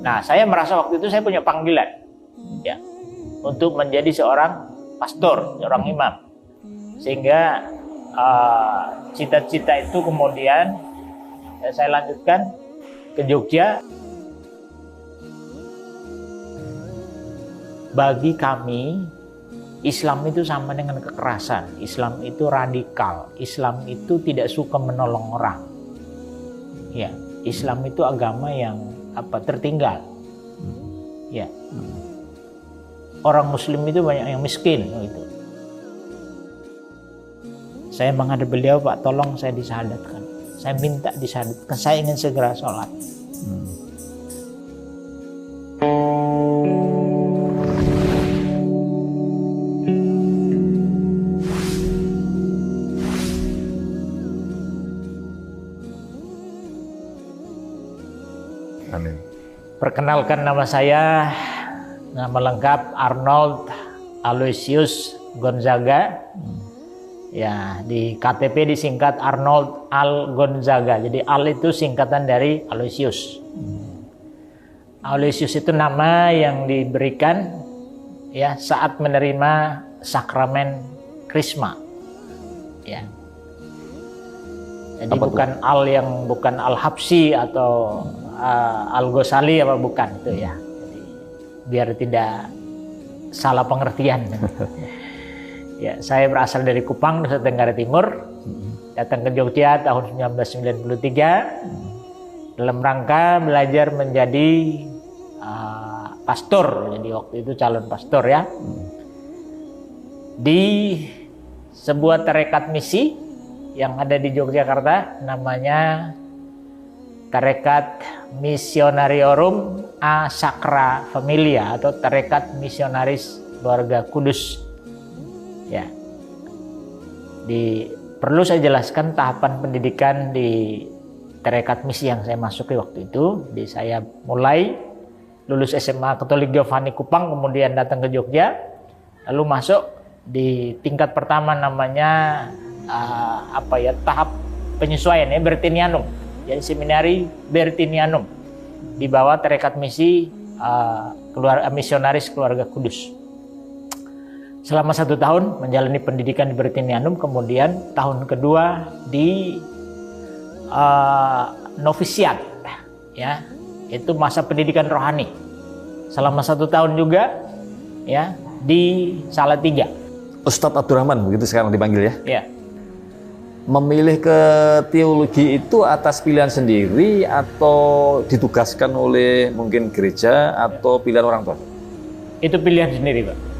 Nah, saya merasa waktu itu saya punya panggilan, ya, untuk menjadi seorang pastor, seorang imam, sehingga cita-cita itu kemudian saya lanjutkan ke Jogja. Bagi kami, Islam itu sama dengan kekerasan. Islam itu radikal. Islam itu tidak suka menolong orang. Ya, Islam itu agama yang tertinggal. Ya, orang Muslim itu banyak yang miskin. Gitu. Saya menghadap beliau, Pak, tolong saya disyahadatkan. Saya minta disyahadatkan. Saya ingin segera sholat. Amin. Perkenalkan, nama saya, nama lengkap Arnold Aloysius Gonzaga. Ya, di KTP disingkat Arnold Al Gonzaga. Jadi Al itu singkatan dari Aloysius. Aloysius itu nama yang diberikan ya saat menerima sakramen Krisma. Ya. Jadi bukan Al yang bukan Al Habsyi atau Al Ghazali apa bukan itu ya. Jadi, biar tidak salah pengertian. Ya, saya berasal dari Kupang, Nusa Tenggara Timur. Datang ke Jogja tahun 1993 dalam rangka belajar menjadi pastor. Jadi waktu itu calon pastor ya. Di sebuah tarekat misi yang ada di Yogyakarta, namanya Tarekat Missionariorum A Sacra Familia atau Tarekat Misionaris Keluarga Kudus. Ya, perlu saya jelaskan tahapan pendidikan di tarekat misi yang saya masuki waktu itu. Saya mulai lulus SMA Katolik Giovanni Kupang, kemudian datang ke Jogja, lalu masuk di tingkat pertama namanya tahap penyesuaian ya, Bertinianum. Jadi seminari Bertinianum di bawah tarekat misi misionaris Keluarga Kudus. Selama 1 tahun menjalani pendidikan di Bertinianum, kemudian tahun kedua di novisiat, ya, itu masa pendidikan rohani. Selama 1 tahun juga, ya, di Salatiga. Ustadz Abdurrahman, begitu sekarang dipanggil ya? Ya. Memilih ke teologi itu atas pilihan sendiri atau ditugaskan oleh mungkin gereja atau pilihan orang tua? Itu pilihan sendiri, Pak.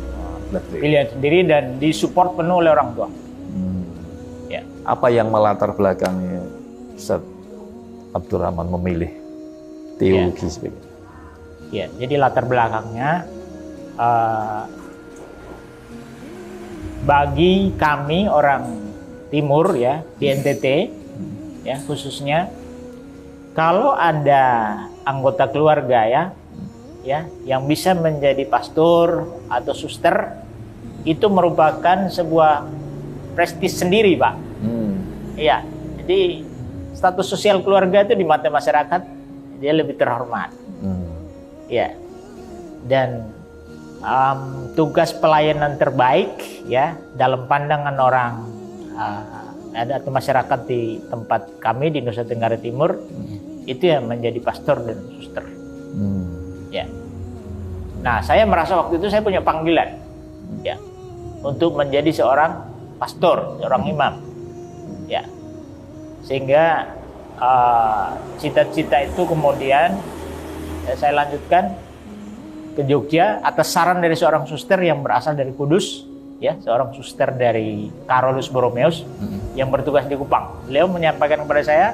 Pilihan sendiri dan disupport penuh oleh orang tua. Ya. Apa yang melatar belakangnya Ustadz Abdurrahman memilih teologi sebagai? Ya, jadi latar belakangnya bagi kami orang Timur ya, di NTT ya khususnya, kalau ada anggota keluarga ya yang bisa menjadi pastor atau suster, itu merupakan sebuah prestis sendiri, Pak. Iya, jadi status sosial keluarga itu di mata masyarakat dia lebih terhormat. Ya, dan tugas pelayanan terbaik ya dalam pandangan orang atau masyarakat di tempat kami di Nusa Tenggara Timur itu ya menjadi pastor dan suster. Ya. Nah, saya merasa waktu itu saya punya panggilan ya untuk menjadi seorang pastor, seorang imam. Ya. Sehingga cita-cita itu kemudian saya lanjutkan ke Jogja atas saran dari seorang suster yang berasal dari Kudus, ya, seorang suster dari Carolus Borromeus yang bertugas di Kupang. Beliau menyampaikan kepada saya,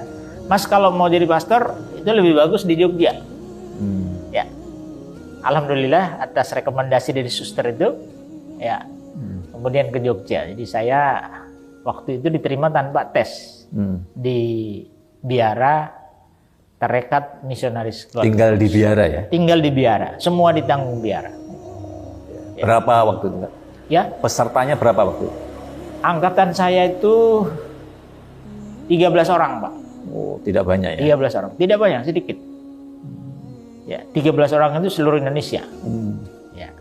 Mas, kalau mau jadi pastor itu lebih bagus di Jogja. Ya, alhamdulillah atas rekomendasi dari suster itu, ya, kemudian ke Jogja. Jadi saya waktu itu diterima tanpa tes di Biara Tarekat Misionaris Keluarga. Tinggal di Biara ya? Tinggal di Biara, semua ditanggung Biara. Ya. Berapa waktu itu? Ya. Pesertanya berapa waktu? Angkatan saya itu 13 orang, Pak. Oh, tidak banyak ya? 13 orang, tidak banyak, sedikit. Ya, 13 orang itu seluruh Indonesia. Ya.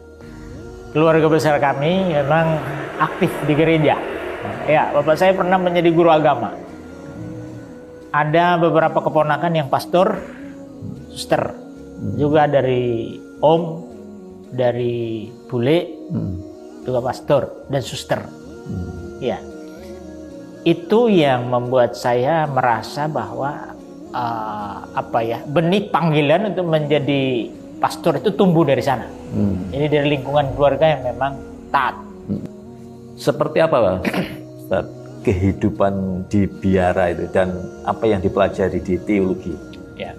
Keluarga besar kami memang aktif di gereja. Ya, bapak saya pernah menjadi guru agama. Ada beberapa keponakan yang pastor, suster, juga dari om, dari bule, juga pastor dan suster. Ya, itu yang membuat saya merasa bahwa benih panggilan untuk menjadi pastor itu tumbuh dari sana. Ini dari lingkungan keluarga yang memang taat. Seperti apa, Pak, Ustaz, kehidupan di biara itu dan apa yang dipelajari di teologi? Ya.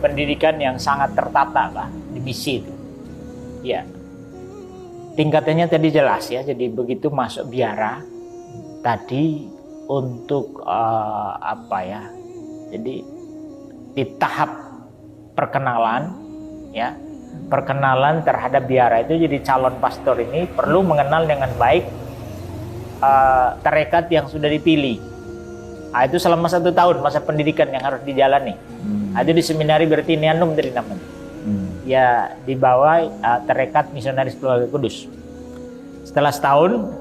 Pendidikan yang sangat tertata, Pak, di misi itu. Ya. Tingkatannya tadi jelas ya. Jadi begitu masuk biara tadi untuk Jadi di tahap perkenalan, ya, perkenalan terhadap biara itu, jadi calon pastor ini perlu mengenal dengan baik tarekat yang sudah dipilih. Nah, itu selama 1 tahun masa pendidikan yang harus dijalani. Nah, itu di seminari Bertinianum dari namanya. Ya, di bawah tarekat misionaris keluarga kudus. Setelah setahun,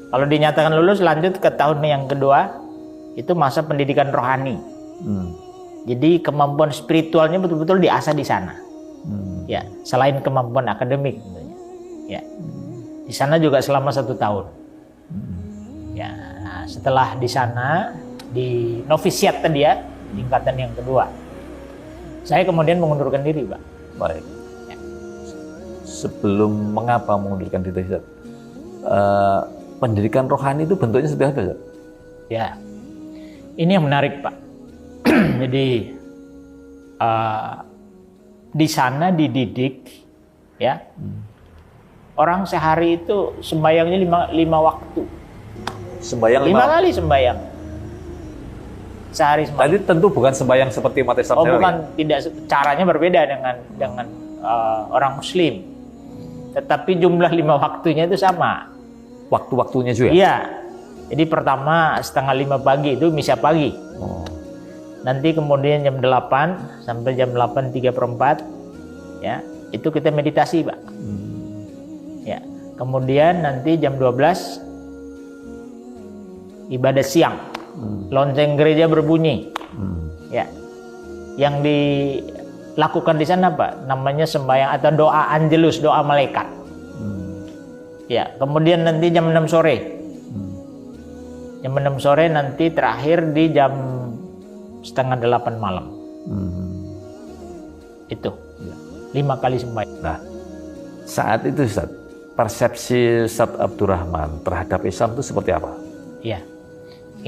kalau dinyatakan lulus, lanjut ke tahun yang kedua, itu masa pendidikan rohani. Jadi kemampuan spiritualnya betul-betul diasah di sana. Ya, selain kemampuan akademik tentunya. Ya, di sana juga selama 1 tahun. Ya, setelah di sana di novisiat tadi ya, tingkatan yang kedua, saya kemudian mengundurkan diri, Pak. Baik. Ya. Sebelum mengapa mengundurkan diri, Ustaz? Pendidikan rohani itu bentuknya seperti apa, Ustaz? Ya, ini yang menarik, Pak. Jadi di sana dididik, ya, orang sehari itu sembayangnya 5 waktu. Sembayang 5 kali sembayang sehari sembayang. Tadi tentu bukan sembayang seperti umat Islam. Bukan, tidak, caranya berbeda dengan orang Muslim. Tetapi jumlah 5 waktunya itu sama. Waktu-waktunya juga? Iya. Jadi pertama 4:30 pagi itu misa pagi. Nanti kemudian jam 8 sampai jam 8:03, ya, itu kita meditasi, Pak. Ya. Kemudian nanti jam 12 ibadah siang. Lonceng gereja berbunyi. Ya. Yang dilakukan di sana, Pak, namanya sembahyang atau doa angelus, doa malaikat. Ya, kemudian nanti jam 6 sore. Jam 6 sore nanti terakhir di jam 7:30 malam. Itu 5 kali sembahyang. Nah, saat itu, Ustaz, persepsi Ustaz Abdurrahman terhadap Islam itu seperti apa? Iya,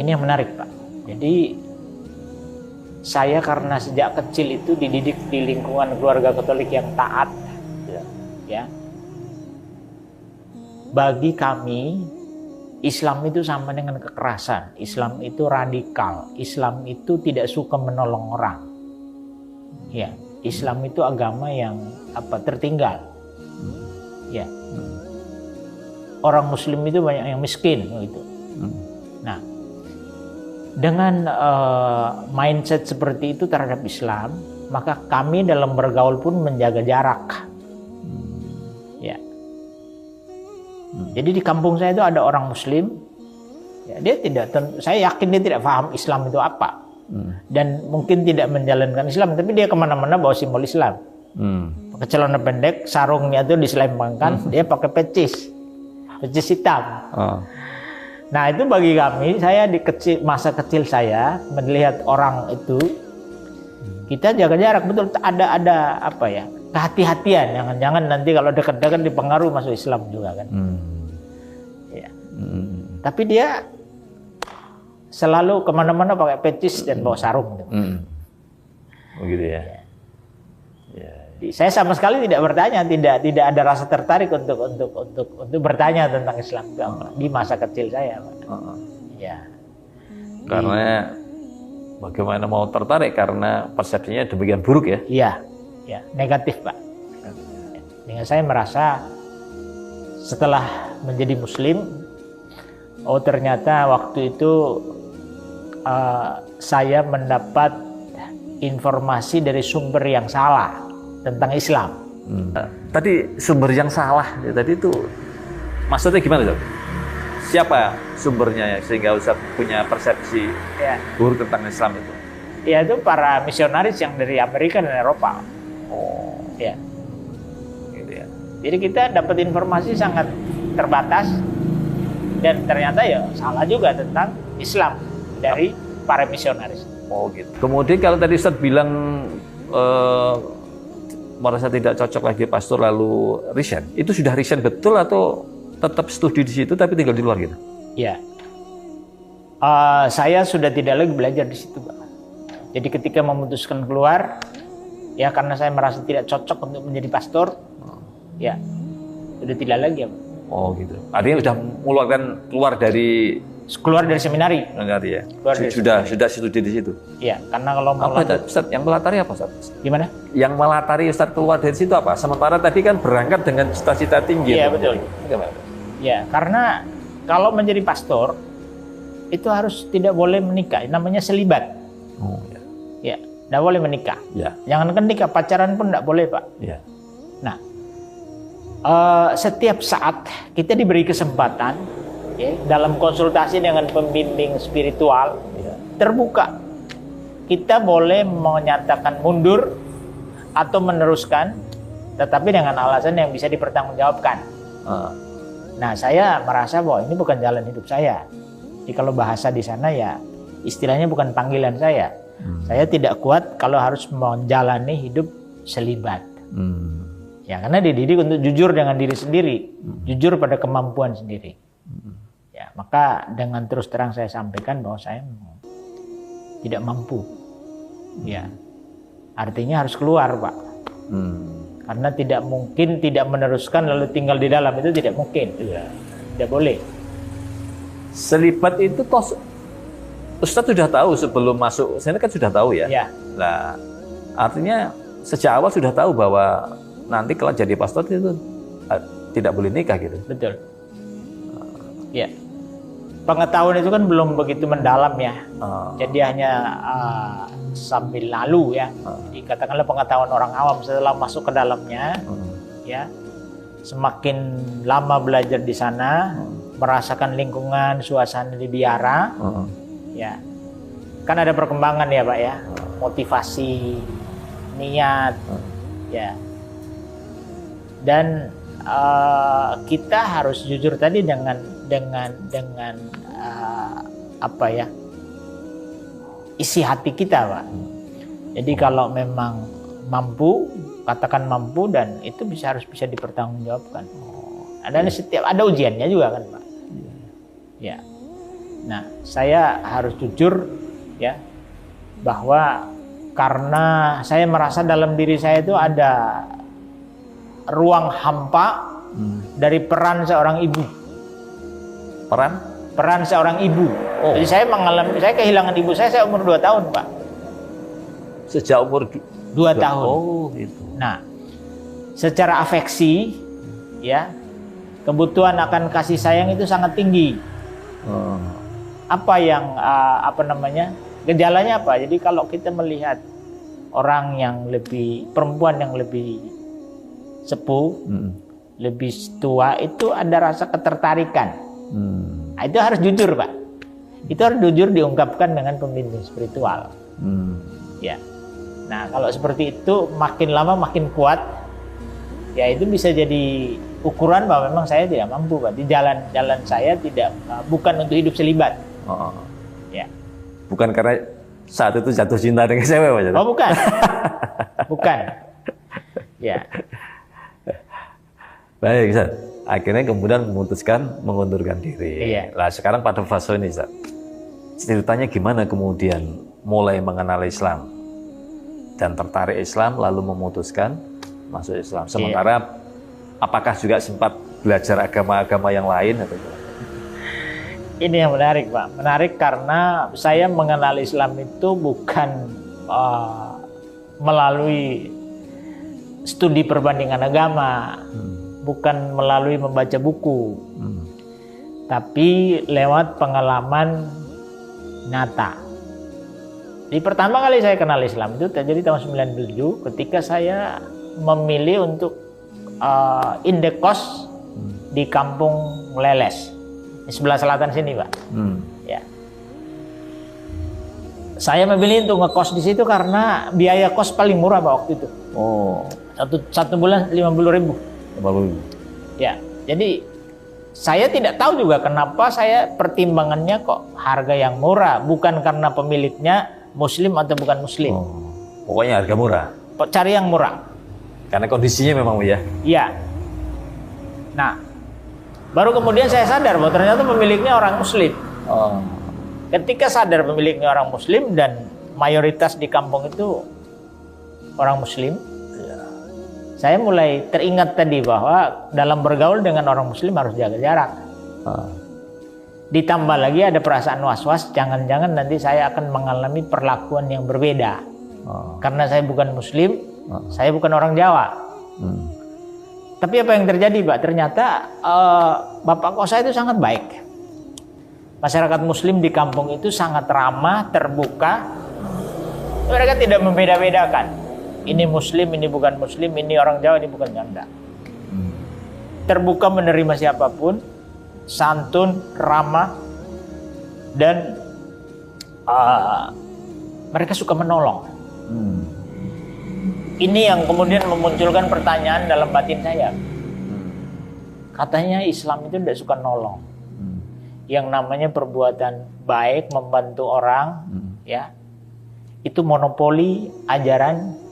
ini yang menarik, Pak. Jadi saya karena sejak kecil itu dididik di lingkungan keluarga Katolik yang taat, ya. Bagi kami Islam itu sama dengan kekerasan. Islam itu radikal. Islam itu tidak suka menolong orang. Ya, Islam itu agama yang tertinggal. Ya. Orang Muslim itu banyak yang miskin gitu. Nah, dengan mindset seperti itu terhadap Islam, maka kami dalam bergaul pun menjaga jarak. Ya. Jadi di kampung saya itu ada orang Muslim, ya, dia tidak, saya yakin dia tidak paham Islam itu apa, dan mungkin tidak menjalankan Islam, tapi dia kemana-mana bawa simbol Islam, pakai celana pendek, sarungnya itu diselempangkan, dia pakai pecis hitam. Nah, itu bagi kami, saya di masa kecil saya melihat orang itu, kita jaga jarak, betul, ada kehati-hatian, jangan-jangan nanti kalau dekat-dekat dipengaruhi masuk Islam juga kan. Ya. Tapi dia selalu kemana-mana pakai pecis dan bawa sarung. Gitu. Begitu ya. Ya. Saya sama sekali tidak bertanya, tidak ada rasa tertarik untuk bertanya tentang Islam di masa kecil saya. Ya. Karena bagaimana mau tertarik, karena persepsinya demikian buruk ya? Iya. Ya, negatif, Pak. Dengan saya merasa setelah menjadi Muslim, ternyata waktu itu saya mendapat informasi dari sumber yang salah tentang Islam. Tadi sumber yang salah, ya, tadi itu maksudnya gimana, Ustaz? Siapa sumbernya ya, sehingga Ustaz punya persepsi buruk tentang Islam itu? Ya, itu para misionaris yang dari Amerika dan Eropa. Oh, Ya. gitu ya. Jadi kita dapat informasi sangat terbatas dan ternyata ya salah juga tentang Islam dari para misionaris. Oh gitu. Kemudian kalau tadi Ustaz bilang merasa tidak cocok lagi pastor lalu resign, itu sudah resign betul atau tetap studi di situ tapi tinggal di luar gitu? Ya, saya sudah tidak lagi belajar di situ, Pak. Jadi ketika memutuskan keluar, ya karena saya merasa tidak cocok untuk menjadi pastor, ya sudah tidak lagi, Pak. Oh gitu. Artinya sudah mengeluarkan keluar dari seminari. Ya. Sudah studi di situ. Ya, karena kalau apa Ustaz, yang melatari apa Ustaz? Gimana? Yang melatari Ustaz keluar dari situ apa? Sementara tadi kan berangkat dengan cita-cita tinggi. Iya, betul. Gimana? Ya, karena kalau menjadi pastor itu harus tidak boleh menikah, namanya selibat. Oh ya. Ya, tidak boleh menikah. Ya. Jangankan nikah, pacaran pun tidak boleh, Pak. Ya. Nah, setiap saat kita diberi kesempatan ya, dalam konsultasi dengan pembimbing spiritual terbuka. Kita boleh menyatakan mundur atau meneruskan, tetapi dengan alasan yang bisa dipertanggungjawabkan. Nah, saya merasa bahwa ini bukan jalan hidup saya. Jadi kalau bahasa di sana ya istilahnya bukan panggilan saya. Saya tidak kuat kalau harus menjalani hidup selibat. Ya, karena dididik untuk jujur dengan diri sendiri, jujur pada kemampuan sendiri. Ya, maka dengan terus terang saya sampaikan bahwa saya tidak mampu. Ya, artinya harus keluar, Pak. Karena tidak mungkin tidak meneruskan lalu tinggal di dalam, itu tidak mungkin. Tidak boleh. Selibat itu toh Ustadz sudah tahu sebelum masuk, saya kan sudah tahu ya. Nah, artinya sejak awal sudah tahu bahwa nanti kalau jadi pastor itu tidak boleh nikah gitu. Betul. Ya. Pengetahuan itu kan belum begitu mendalam ya. Jadi hanya sambil lalu ya. Jadi katakanlah pengetahuan orang awam, setelah masuk ke dalamnya ya. Semakin lama belajar di sana, merasakan lingkungan, suasana di biara, ya. Kan ada perkembangan ya, Pak ya. Motivasi, niat, ya. Dan kita harus jujur tadi dengan apa ya, isi hati kita, Pak. Jadi kalau memang mampu, katakan mampu, dan itu harus bisa dipertanggungjawabkan. Dan setiap ada ujiannya juga kan, Pak. Ya. Nah, saya harus jujur ya bahwa karena saya merasa dalam diri saya itu ada ruang hampa dari peran seorang ibu. Peran seorang ibu. Jadi saya kehilangan ibu saya umur 2 tahun, Pak. Sejak umur 2 tahun. Oh, gitu. Nah, secara afeksi ya, kebutuhan akan kasih sayang itu sangat tinggi. Apa yang gejalanya apa? Jadi kalau kita melihat orang yang perempuan yang lebih sepuh, lebih tua, itu ada rasa ketertarikan. Nah, itu harus jujur, Pak. Itu harus jujur diungkapkan dengan pembimbing spiritual. Ya. Nah, kalau seperti itu makin lama makin kuat, ya itu bisa jadi ukuran bahwa memang saya tidak mampu, Pak. Di jalan saya bukan untuk hidup selibat. Ya. Bukan karena saat itu jatuh cinta dengan saya, Pak. Oh, bukan. Bukan. Ya. Baik, Ustaz. Akhirnya kemudian memutuskan mengundurkan diri. Iya. Nah, sekarang pada fase ini, Ustaz. Ceritanya gimana kemudian mulai mengenal Islam dan tertarik Islam lalu memutuskan masuk Islam. Sementara apakah juga sempat belajar agama-agama yang lain atau gimana? Ini yang menarik, Pak. Menarik karena saya mengenal Islam itu bukan melalui studi perbandingan agama, bukan melalui membaca buku, tapi lewat pengalaman nyata. Di pertama kali saya kenal Islam itu terjadi tahun 97 ketika saya memilih untuk indekos di Kampung Leles di sebelah selatan sini, Pak. Ya. Saya memilih untuk ngekos di situ karena biaya kos paling murah, Pak, waktu itu. Oh, Satu bulan 50.000. 50.000. Ya. Jadi saya tidak tahu juga kenapa saya pertimbangannya kok harga yang murah, bukan karena pemiliknya Muslim atau bukan Muslim. Oh, pokoknya harga murah. Cari yang murah. Karena kondisinya memang ya. Iya. Nah, baru kemudian saya sadar bahwa ternyata pemiliknya orang Muslim. Oh. Ketika sadar pemiliknya orang Muslim dan mayoritas di kampung itu orang Muslim, saya mulai teringat tadi bahwa dalam bergaul dengan orang Muslim harus jaga jarak. Ditambah lagi ada perasaan was-was, jangan-jangan nanti saya akan mengalami perlakuan yang berbeda. Karena saya bukan Muslim, saya bukan orang Jawa. Tapi apa yang terjadi, Pak? Ternyata Bapak kos saya itu sangat baik. Masyarakat Muslim di kampung itu sangat ramah, terbuka. Mereka tidak membeda-bedakan. Ini Muslim, ini bukan Muslim, ini orang Jawa, ini bukan Janda. Terbuka menerima siapapun, santun, ramah, dan mereka suka menolong. Ini yang kemudian memunculkan pertanyaan dalam batin saya. Katanya Islam itu tidak suka nolong. Yang namanya perbuatan baik, membantu orang, ya, itu monopoli ajaran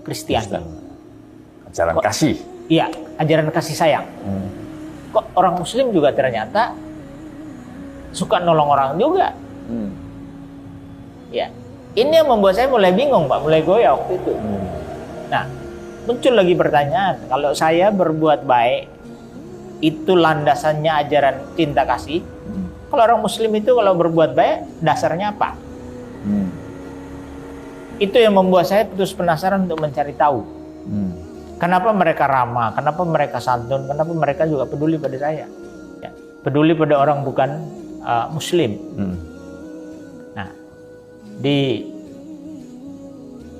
Kristiani. Ajaran kasih. Iya, ajaran kasih sayang. Kok orang Muslim juga ternyata suka nolong orang juga. Ya, ini yang membuat saya mulai bingung, Pak, mulai goyah waktu itu. Nah, muncul lagi pertanyaan, kalau saya berbuat baik, itu landasannya ajaran cinta kasih. Kalau orang Muslim itu kalau berbuat baik, dasarnya apa? Itu yang membuat saya terus penasaran untuk mencari tahu. Kenapa mereka ramah, kenapa mereka santun, kenapa mereka juga peduli pada saya. Ya, peduli pada orang bukan Muslim. Nah, di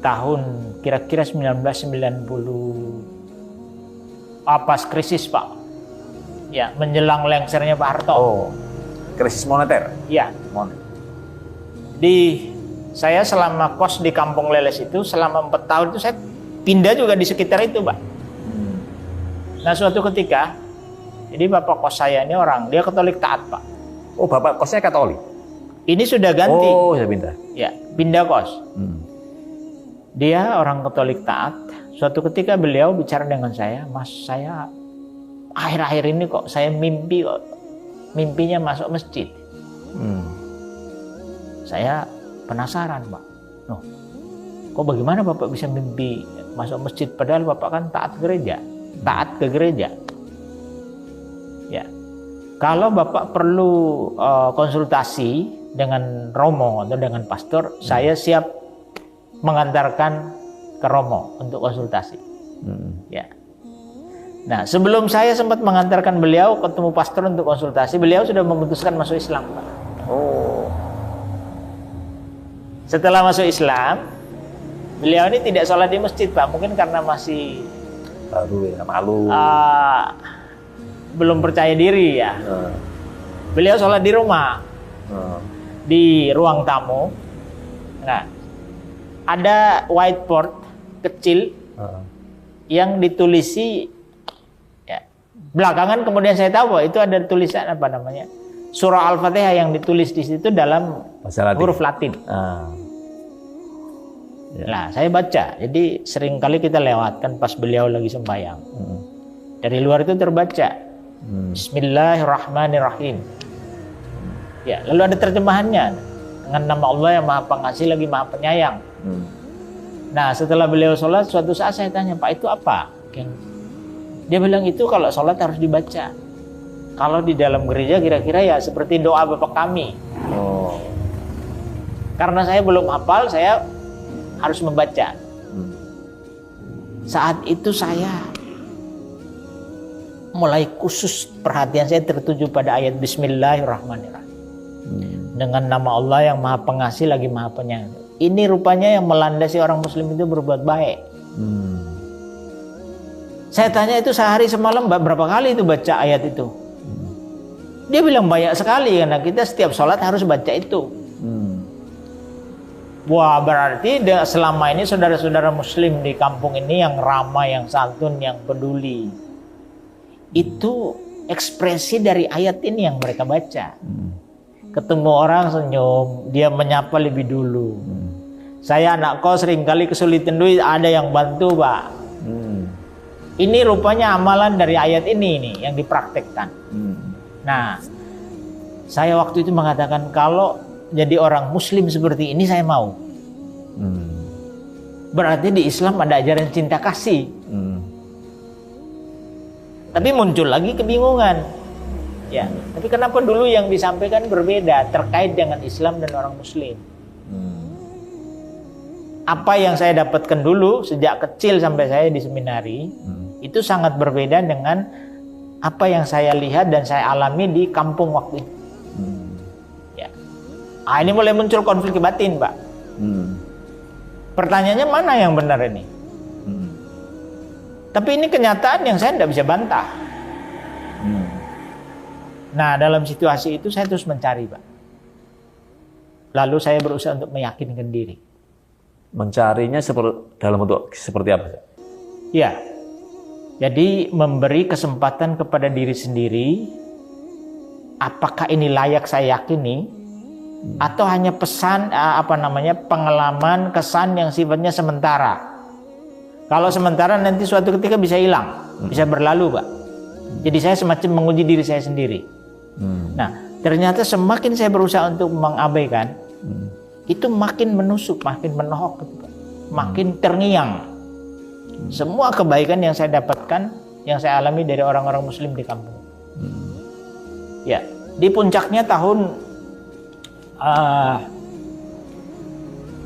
tahun kira-kira 1990, pas krisis, Pak. Ya, menjelang lengsernya Pak Harto. Oh, krisis moneter. Ya. Saya selama kos di Kampung Leles itu selama 4 tahun itu saya pindah juga di sekitar itu, Pak. Nah, suatu ketika, jadi bapak kos saya ini dia Katolik taat, Pak. Oh, bapak kosnya Katolik. Ini sudah ganti. Oh, saya pindah. Ya, pindah kos. Dia orang Katolik taat. Suatu ketika beliau bicara dengan saya, Mas, saya akhir-akhir ini kok saya mimpinya masuk masjid. Saya penasaran, Pak. Kok bagaimana Bapak bisa mimpi masuk masjid padahal Bapak kan taat ke gereja. Ya. Kalau Bapak perlu konsultasi dengan romo atau dengan pastor, saya siap mengantarkan ke romo untuk konsultasi. Ya. Nah, sebelum saya sempat mengantarkan beliau ketemu pastor untuk konsultasi, beliau sudah memutuskan masuk Islam, Pak. Oh. Setelah masuk Islam, beliau ini tidak sholat di masjid, Pak. Mungkin karena masih baru ya, malu. Belum percaya diri ya. Beliau sholat di rumah, di ruang tamu. Nah, ada whiteboard kecil yang ditulisi. Ya. Belakangan kemudian saya tahu bahwa itu ada tulisan apa namanya, surah Al-Fatihah yang ditulis di situ dalam huruf Latin. Ya. Nah, saya baca. Jadi seringkali kita lewatkan pas beliau lagi sembahyang. Dari luar itu terbaca. Bismillahirrahmanirrahim. Ya, lalu ada terjemahannya dengan nama Allah yang Maha Pengasih lagi Maha Penyayang. Nah, setelah beliau sholat, suatu saat saya tanya, Pak, itu apa? Dia bilang itu kalau sholat harus dibaca. Kalau di dalam gereja kira-kira ya seperti doa Bapak kami. Karena saya belum hafal, saya harus membaca. Saat itu saya mulai khusus perhatian saya tertuju pada ayat Bismillahirrahmanirrahim. Dengan nama Allah yang Maha Pengasih lagi Maha Penyayang. ini rupanya yang melandasi orang muslim itu berbuat baik. Saya tanya itu sehari semalam berapa kali itu baca ayat itu? Dia bilang banyak sekali, karena kita setiap sholat harus baca itu. Wah, berarti selama ini saudara-saudara muslim di kampung ini yang ramah, yang santun, yang peduli, itu ekspresi dari ayat ini yang mereka baca. Ketemu orang senyum, dia menyapa lebih dulu. Saya anak kos seringkali kesulitan duit, ada yang bantu, Pak. Ini rupanya amalan dari ayat ini nih yang dipraktekkan. Nah, saya waktu itu mengatakan kalau jadi orang muslim seperti ini saya mau. Berarti di Islam ada ajaran cinta kasih. Tapi muncul lagi kebingungan. Ya, tapi kenapa dulu yang disampaikan berbeda terkait dengan Islam dan orang muslim? Apa yang saya dapatkan dulu sejak kecil sampai saya di seminari itu sangat berbeda dengan apa yang saya lihat dan saya alami di kampung waktu itu. Ya. Ini mulai muncul konflik batin, Pak. Pertanyaannya mana yang benar ini? Tapi ini kenyataan yang saya tidak bisa bantah. Nah, dalam situasi itu saya terus mencari, Pak. Lalu saya berusaha untuk meyakinkan diri. Mencarinya dalam bentuk seperti apa? Ya, jadi memberi kesempatan kepada diri sendiri, apakah ini layak saya yakini, atau hanya pesan pengalaman, kesan yang sifatnya sementara. Kalau sementara nanti suatu ketika bisa hilang, bisa berlalu, Pak. Jadi saya semacam menguji diri saya sendiri. Nah, ternyata semakin saya berusaha untuk mengabaikan, itu makin menusuk, makin menohok, makin terngiang. Semua kebaikan yang saya dapatkan, yang saya alami dari orang-orang muslim di kampung. Ya, di puncaknya tahun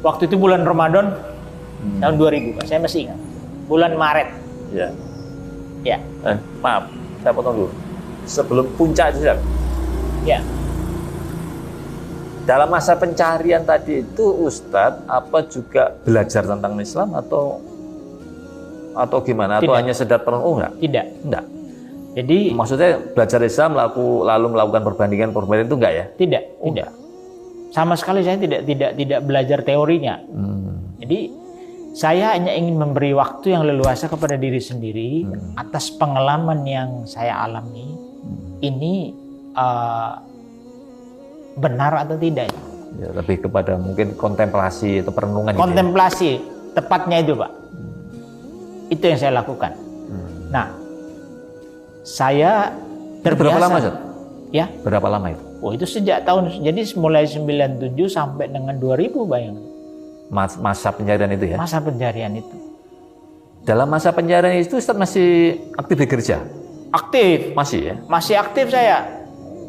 waktu itu bulan Ramadan tahun 2000, Pak. Saya masih ingat. Bulan Maret. Ya. Ya. Maaf, saya potong dulu. Sebelum puncak itu, ya. Dalam masa pencarian tadi itu Ustadz apa juga belajar tentang Islam atau gimana? Atau Tidak. hanya sedar enggak? Tidak. Jadi maksudnya belajar Islam lalu melakukan perbandingan itu enggak ya? Tidak. Sama sekali saya tidak belajar teorinya. Jadi saya hanya ingin memberi waktu yang leluasa kepada diri sendiri atas pengalaman yang saya alami. Ini benar atau tidak? Ya, lebih kepada mungkin kontemplasi atau perenungan. Kontemplasi, tepatnya itu, Pak. Itu yang saya lakukan. Nah, saya terbiasa. Berapa lama, Ustaz? Ya. Berapa lama itu? Oh, itu sejak jadi mulai 97 sampai dengan 2000, bayangin. Masa pencarian itu ya? Masa pencarian itu. Dalam masa pencarian itu Ustaz masih aktif di gereja? Aktif. Masih ya? Masih aktif saya.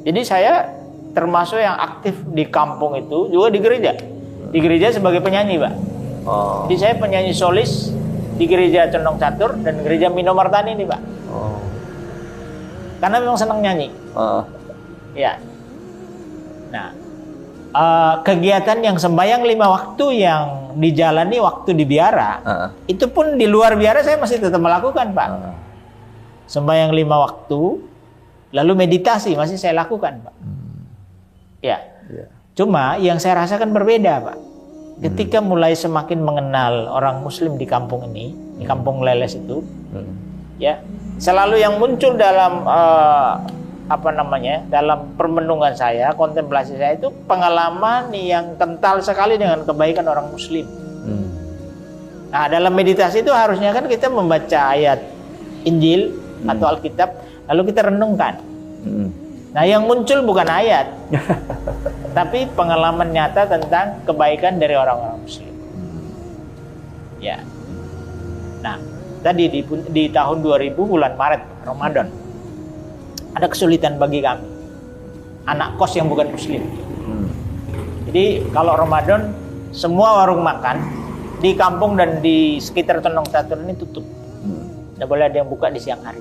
Jadi saya termasuk yang aktif di kampung itu juga di gereja. Di gereja sebagai penyanyi, Pak. Jadi saya penyanyi solis di gereja Condong Catur dan gereja Mino Martani ini, Pak. Karena memang senang nyanyi. Ya. Nah, kegiatan yang sembahyang 5 waktu yang dijalani waktu di biara, itu pun di luar biara saya masih tetap melakukan, Pak. Sembahyang 5 waktu, lalu meditasi masih saya lakukan, Pak. Ya. Cuma yang saya rasakan berbeda, Pak. Ketika mulai semakin mengenal orang Muslim di kampung ini, di kampung Leles itu, ya, selalu yang muncul dalam dalam permenungan saya, kontemplasi saya itu pengalaman yang kental sekali dengan kebaikan orang Muslim. Nah, dalam meditasi itu harusnya kan kita membaca ayat Injil atau Alkitab, lalu kita renungkan. Nah, yang muncul bukan ayat, tapi pengalaman nyata tentang kebaikan dari orang-orang Muslim. Ya. Nah, tadi di tahun 2000 bulan Maret, Ramadan, ada kesulitan bagi kami, anak kos yang bukan Muslim. Jadi kalau Ramadan, semua warung makan di kampung dan di sekitar Condong Catur ini tutup. Tidak boleh ada yang buka di siang hari.